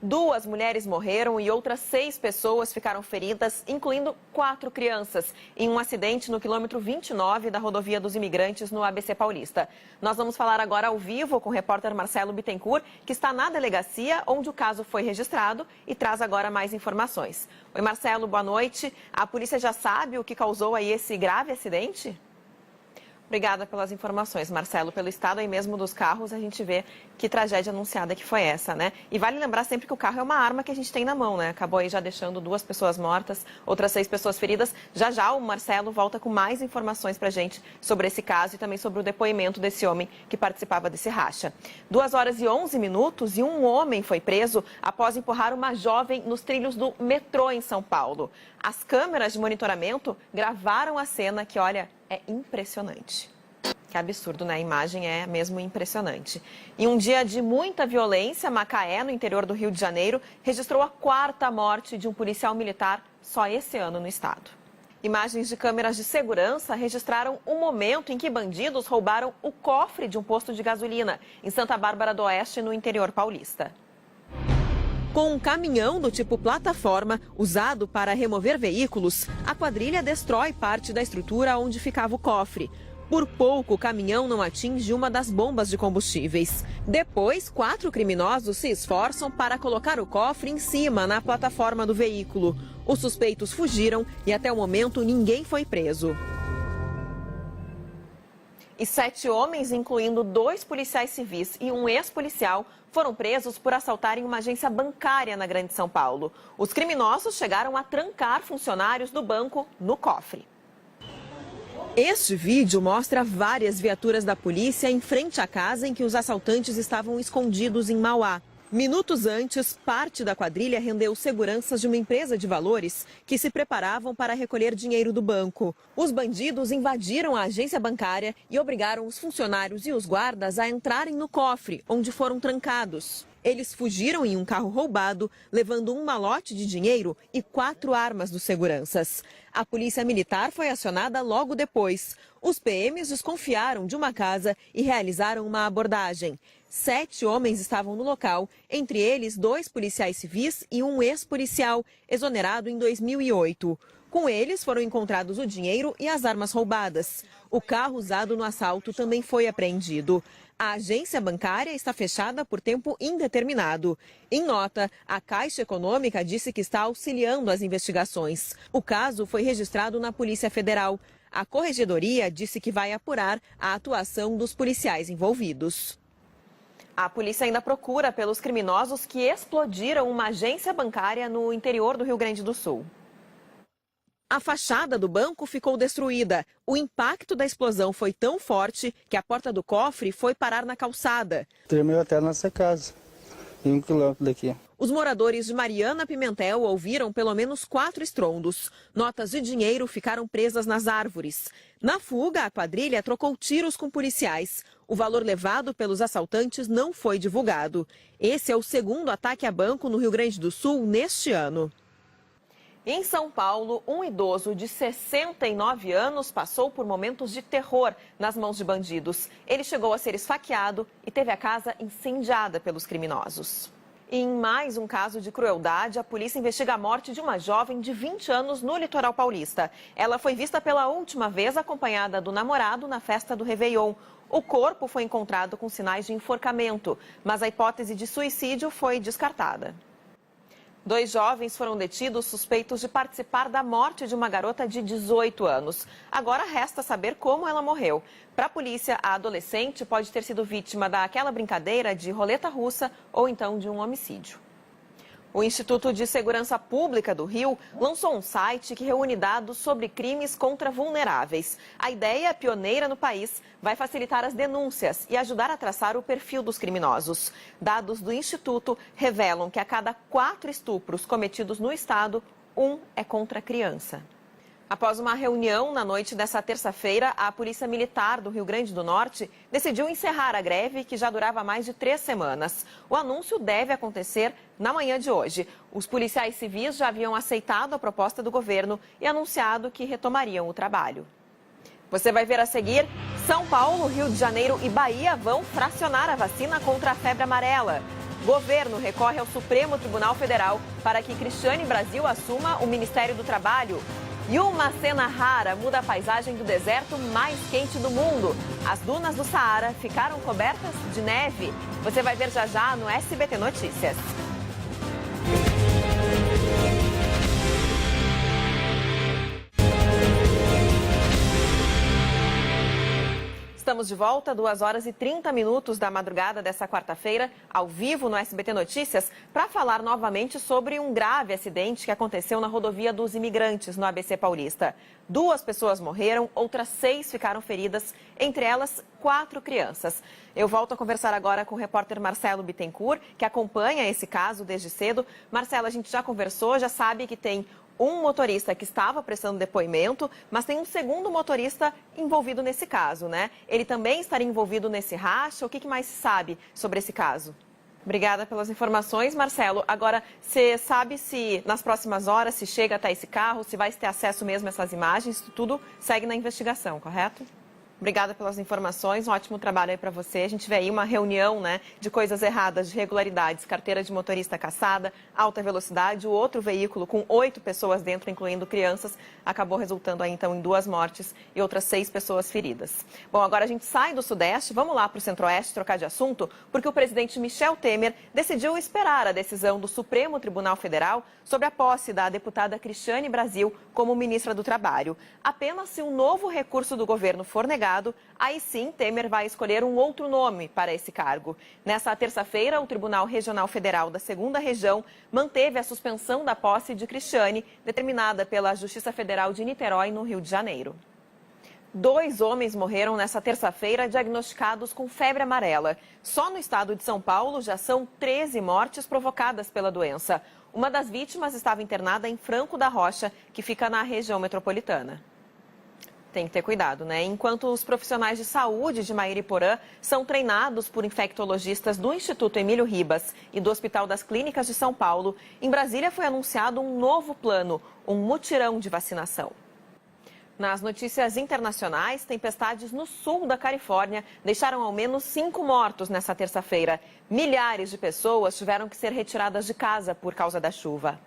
2 mulheres morreram e outras 6 pessoas ficaram feridas, incluindo 4 crianças, em um acidente no quilômetro 29 da rodovia dos Imigrantes, no ABC Paulista. Nós vamos falar agora ao vivo com o repórter Marcelo Bittencourt, que está na delegacia onde o caso foi registrado e traz agora mais informações. Oi, Marcelo, boa noite. A polícia já sabe o que causou aí esse grave acidente? Obrigada pelas informações, Marcelo. Pelo estado aí mesmo dos carros, a gente vê que tragédia anunciada que foi essa, né? E vale lembrar sempre que o carro é uma arma que a gente tem na mão, né? Acabou aí já deixando 2 pessoas mortas, outras 6 pessoas feridas. Já já o Marcelo volta com mais informações pra gente sobre esse caso e também sobre o depoimento desse homem que participava desse racha. 2 horas e 11 minutos e um homem foi preso após empurrar uma jovem nos trilhos do metrô em São Paulo. As câmeras de monitoramento gravaram a cena que, olha, é impressionante. Que absurdo, né? A imagem é mesmo impressionante. Em um dia de muita violência, Macaé, no interior do Rio de Janeiro, registrou a 4ª morte de um policial militar só esse ano no estado. Imagens de câmeras de segurança registraram o momento em que bandidos roubaram o cofre de um posto de gasolina em Santa Bárbara do Oeste, no interior paulista. Com um caminhão do tipo plataforma, usado para remover veículos, a quadrilha destrói parte da estrutura onde ficava o cofre. Por pouco, o caminhão não atinge uma das bombas de combustíveis. Depois, 4 criminosos se esforçam para colocar o cofre em cima, na plataforma do veículo. Os suspeitos fugiram e, até o momento, ninguém foi preso. E 7 homens, incluindo 2 policiais civis e um ex-policial, foram presos por assaltarem uma agência bancária na Grande São Paulo. Os criminosos chegaram a trancar funcionários do banco no cofre. Este vídeo mostra várias viaturas da polícia em frente à casa em que os assaltantes estavam escondidos em Mauá. Minutos antes, parte da quadrilha rendeu seguranças de uma empresa de valores que se preparavam para recolher dinheiro do banco. Os bandidos invadiram a agência bancária e obrigaram os funcionários e os guardas a entrarem no cofre, onde foram trancados. Eles fugiram em um carro roubado, levando um malote de dinheiro e 4 armas dos seguranças. A polícia militar foi acionada logo depois. Os PMs desconfiaram de uma casa e realizaram uma abordagem. 7 homens estavam no local, entre eles 2 policiais civis e um ex-policial, exonerado em 2008. Com eles foram encontrados o dinheiro e as armas roubadas. O carro usado no assalto também foi apreendido. A agência bancária está fechada por tempo indeterminado. Em nota, a Caixa Econômica disse que está auxiliando as investigações. O caso foi registrado na Polícia Federal. A Corregedoria disse que vai apurar a atuação dos policiais envolvidos. A polícia ainda procura pelos criminosos que explodiram uma agência bancária no interior do Rio Grande do Sul. A fachada do banco ficou destruída. O impacto da explosão foi tão forte que a porta do cofre foi parar na calçada. Tremeu até a nossa casa, em 1 quilômetro daqui. Os moradores de Mariana Pimentel ouviram pelo menos 4 estrondos. Notas de dinheiro ficaram presas nas árvores. Na fuga, a quadrilha trocou tiros com policiais. O valor levado pelos assaltantes não foi divulgado. Esse é o 2º ataque a banco no Rio Grande do Sul neste ano. Em São Paulo, um idoso de 69 anos passou por momentos de terror nas mãos de bandidos. Ele chegou a ser esfaqueado e teve a casa incendiada pelos criminosos. Em mais um caso de crueldade, a polícia investiga a morte de uma jovem de 20 anos no litoral paulista. Ela foi vista pela última vez acompanhada do namorado na festa do Réveillon. O corpo foi encontrado com sinais de enforcamento, mas a hipótese de suicídio foi descartada. 2 jovens foram detidos suspeitos de participar da morte de uma garota de 18 anos. Agora resta saber como ela morreu. Para a polícia, a adolescente pode ter sido vítima daquela brincadeira de roleta russa ou então de um homicídio. O Instituto de Segurança Pública do Rio lançou um site que reúne dados sobre crimes contra vulneráveis. A ideia, pioneira no país, vai facilitar as denúncias e ajudar a traçar o perfil dos criminosos. Dados do Instituto revelam que a cada 4 estupros cometidos no estado, 1 é contra criança. Após uma reunião na noite dessa terça-feira, a Polícia Militar do Rio Grande do Norte decidiu encerrar a greve que já durava mais de 3 semanas. O anúncio deve acontecer na manhã de hoje. Os policiais civis já haviam aceitado a proposta do governo e anunciado que retomariam o trabalho. Você vai ver a seguir: São Paulo, Rio de Janeiro e Bahia vão fracionar a vacina contra a febre amarela. Governo recorre ao Supremo Tribunal Federal para que Cristiane Brasil assuma o Ministério do Trabalho. E uma cena rara muda a paisagem do deserto mais quente do mundo. As dunas do Saara ficaram cobertas de neve. Você vai ver já já no SBT Notícias. Estamos de volta, 2h30 da madrugada dessa quarta-feira, ao vivo no SBT Notícias, para falar novamente sobre um grave acidente que aconteceu na rodovia dos Imigrantes, no ABC Paulista. 2 pessoas morreram, outras 6 ficaram feridas, entre elas 4 crianças. Eu volto a conversar agora com o repórter Marcelo Bittencourt, que acompanha esse caso desde cedo. Marcelo, a gente já conversou, já sabe que tem um motorista que estava prestando depoimento, mas tem um segundo motorista envolvido nesse caso, né? Ele também estaria envolvido nesse racha? O que mais se sabe sobre esse caso? Obrigada pelas informações, Marcelo. Agora, você sabe se nas próximas horas se chega até esse carro, se vai ter acesso mesmo a essas imagens? Tudo segue na investigação, correto? Obrigada pelas informações, um ótimo trabalho aí para você. A gente vê aí uma reunião, né, de coisas erradas, de irregularidades, carteira de motorista cassada, alta velocidade. O outro veículo com 8 pessoas dentro, incluindo crianças, acabou resultando aí então em 2 mortes e outras 6 pessoas feridas. Bom, agora a gente sai do Sudeste, vamos lá para o Centro-Oeste trocar de assunto, porque o presidente Michel Temer decidiu esperar a decisão do Supremo Tribunal Federal sobre a posse da deputada Cristiane Brasil como ministra do Trabalho. Apenas se um novo recurso do governo for negado, aí sim Temer vai escolher um outro nome para esse cargo. Nessa terça-feira, o Tribunal Regional Federal da 2ª Região manteve a suspensão da posse de Cristiane, determinada pela Justiça Federal de Niterói, no Rio de Janeiro. 2 homens morreram nessa terça-feira diagnosticados com febre amarela. Só no estado de São Paulo já são 13 mortes provocadas pela doença. Uma das vítimas estava internada em Franco da Rocha, que fica na região metropolitana. Tem que ter cuidado, né? Enquanto os profissionais de saúde de Mairiporã são treinados por infectologistas do Instituto Emílio Ribas e do Hospital das Clínicas de São Paulo, em Brasília foi anunciado um novo plano, um mutirão de vacinação. Nas notícias internacionais, tempestades no sul da Califórnia deixaram ao menos 5 mortos nessa terça-feira. Milhares de pessoas tiveram que ser retiradas de casa por causa da chuva.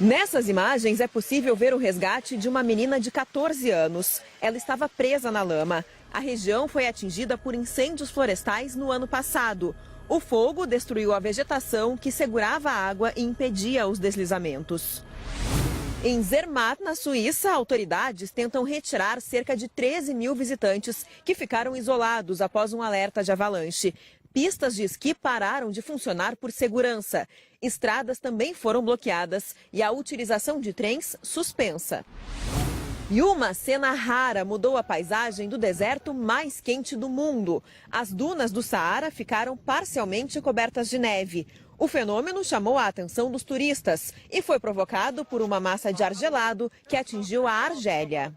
Nessas imagens é possível ver o resgate de uma menina de 14 anos. Ela estava presa na lama. A região foi atingida por incêndios florestais no ano passado. O fogo destruiu a vegetação que segurava a água e impedia os deslizamentos. Em Zermatt, na Suíça, autoridades tentam retirar cerca de 13 mil visitantes que ficaram isolados após um alerta de avalanche. Pistas de esqui pararam de funcionar por segurança. Estradas também foram bloqueadas e a utilização de trens suspensa. E uma cena rara mudou a paisagem do deserto mais quente do mundo. As dunas do Saara ficaram parcialmente cobertas de neve. O fenômeno chamou a atenção dos turistas e foi provocado por uma massa de ar gelado que atingiu a Argélia.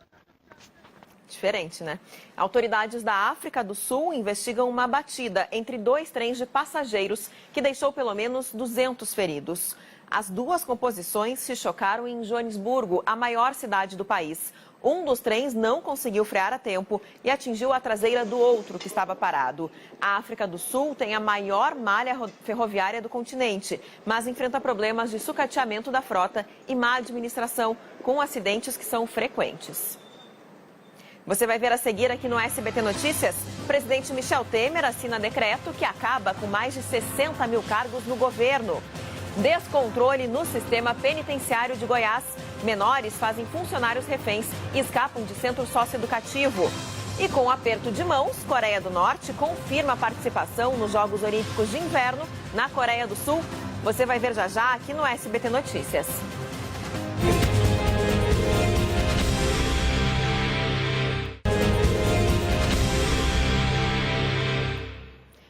Diferente, né? Autoridades da África do Sul investigam uma batida entre 2 trens de passageiros que deixou pelo menos 200 feridos. As 2 composições se chocaram em Joanesburgo, a maior cidade do país. Um dos trens não conseguiu frear a tempo e atingiu a traseira do outro, que estava parado. A África do Sul tem a maior malha ferroviária do continente, mas enfrenta problemas de sucateamento da frota e má administração, com acidentes que são frequentes. Você vai ver a seguir aqui no SBT Notícias. O presidente Michel Temer assina decreto que acaba com mais de 60 mil cargos no governo. Descontrole no sistema penitenciário de Goiás. Menores fazem funcionários reféns e escapam de centro socioeducativo. E com aperto de mãos, Coreia do Norte confirma a participação nos Jogos Olímpicos de Inverno na Coreia do Sul. Você vai ver já já aqui no SBT Notícias.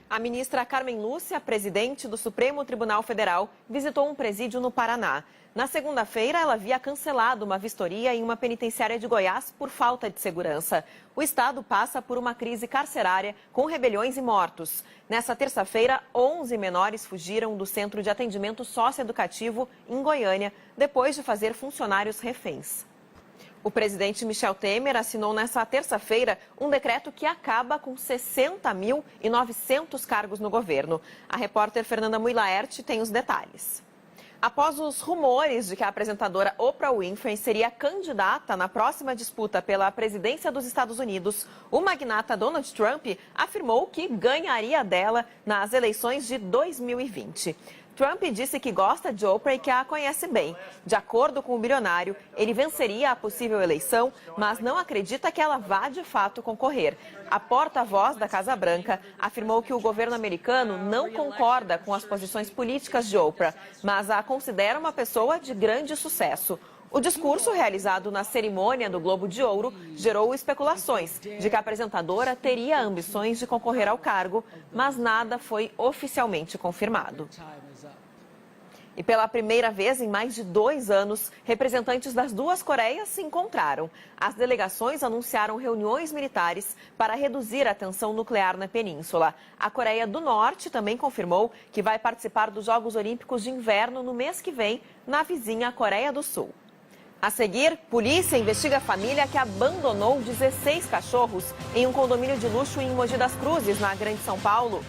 A ministra Carmen Lúcia, presidente do Supremo Tribunal Federal, visitou um presídio no Paraná. Na segunda-feira, ela havia cancelado uma vistoria em uma penitenciária de Goiás por falta de segurança. O estado passa por uma crise carcerária com rebeliões e mortos. Nessa terça-feira, 11 menores fugiram do Centro de Atendimento Socioeducativo em Goiânia, depois de fazer funcionários reféns. O presidente Michel Temer assinou nesta terça-feira um decreto que acaba com 60.900 cargos no governo. A repórter Fernanda Mui Laerte tem os detalhes. Após os rumores de que a apresentadora Oprah Winfrey seria candidata na próxima disputa pela presidência dos Estados Unidos, o magnata Donald Trump afirmou que ganharia dela nas eleições de 2020. Trump disse que gosta de Oprah e que a conhece bem. De acordo com o bilionário, ele venceria a possível eleição, mas não acredita que ela vá de fato concorrer. A porta-voz da Casa Branca afirmou que o governo americano não concorda com as posições políticas de Oprah, mas a considera uma pessoa de grande sucesso. O discurso realizado na cerimônia do Globo de Ouro gerou especulações de que a apresentadora teria ambições de concorrer ao cargo, mas nada foi oficialmente confirmado. E pela primeira vez em mais de 2 anos, representantes das duas Coreias se encontraram. As delegações anunciaram reuniões militares para reduzir a tensão nuclear na península. A Coreia do Norte também confirmou que vai participar dos Jogos Olímpicos de Inverno no mês que vem, na vizinha Coreia do Sul. A seguir, polícia investiga a família que abandonou 16 cachorros em um condomínio de luxo em Mogi das Cruzes, na Grande São Paulo.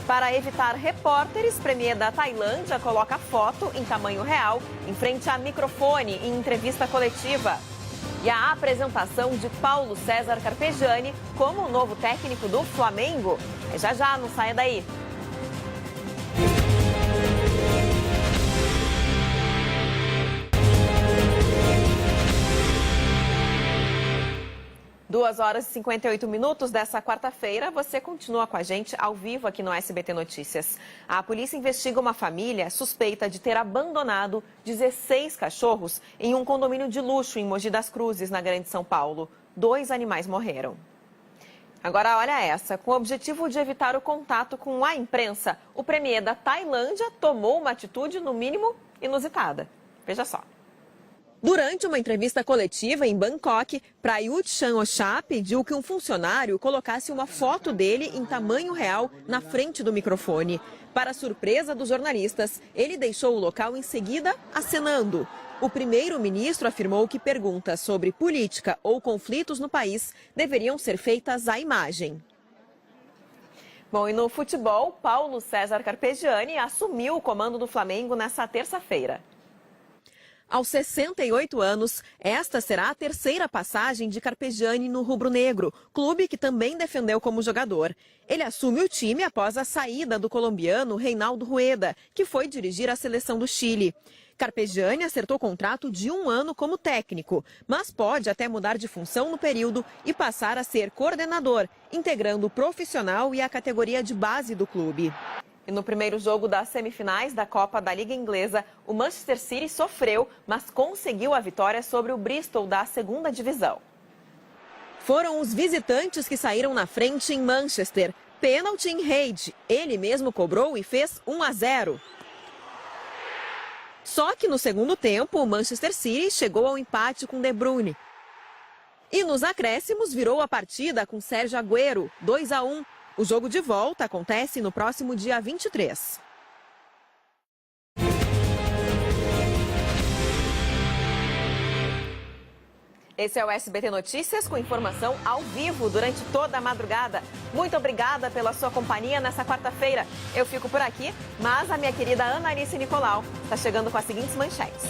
Para evitar repórteres, premier da Tailândia coloca foto em tamanho real em frente a microfone em entrevista coletiva. E a apresentação de Paulo César Carpegiani como o novo técnico do Flamengo. Já, não saia daí. 2h58 dessa quarta-feira, você continua com a gente ao vivo aqui no SBT Notícias. A polícia investiga uma família suspeita de ter abandonado 16 cachorros em um condomínio de luxo em Mogi das Cruzes, na Grande São Paulo. 2 animais morreram. Agora, olha essa. Com o objetivo de evitar o contato com a imprensa, o premier da Tailândia tomou uma atitude, no mínimo, inusitada. Veja só. Durante uma entrevista coletiva em Bangkok, Prayut Chan-o-cha pediu que um funcionário colocasse uma foto dele em tamanho real na frente do microfone. Para surpresa dos jornalistas, ele deixou o local em seguida acenando. O primeiro-ministro afirmou que perguntas sobre política ou conflitos no país deveriam ser feitas à imagem. Bom, e no futebol, Paulo César Carpegiani assumiu o comando do Flamengo nesta terça-feira. Aos 68 anos, esta será a terceira passagem de Carpegiani no rubro-negro, clube que também defendeu como jogador. Ele assume o time após a saída do colombiano Reinaldo Rueda, que foi dirigir a seleção do Chile. Carpegiani acertou contrato de 1 ano como técnico, mas pode até mudar de função no período e passar a ser coordenador, integrando o profissional e a categoria de base do clube. E no primeiro jogo das semifinais da Copa da Liga Inglesa, o Manchester City sofreu, mas conseguiu a vitória sobre o Bristol da 2ª divisão. Foram os visitantes que saíram na frente em Manchester. Pênalti em Reid. Ele mesmo cobrou e fez 1-0. Só que no segundo tempo, o Manchester City chegou ao empate com De Bruyne. E nos acréscimos virou a partida com Sérgio Agüero, 2-1. O jogo de volta acontece no próximo dia 23. Esse é o SBT Notícias com informação ao vivo durante toda a madrugada. Muito obrigada pela sua companhia nessa quarta-feira. Eu fico por aqui, mas a minha querida Ana Alice Nicolau está chegando com as seguintes manchetes.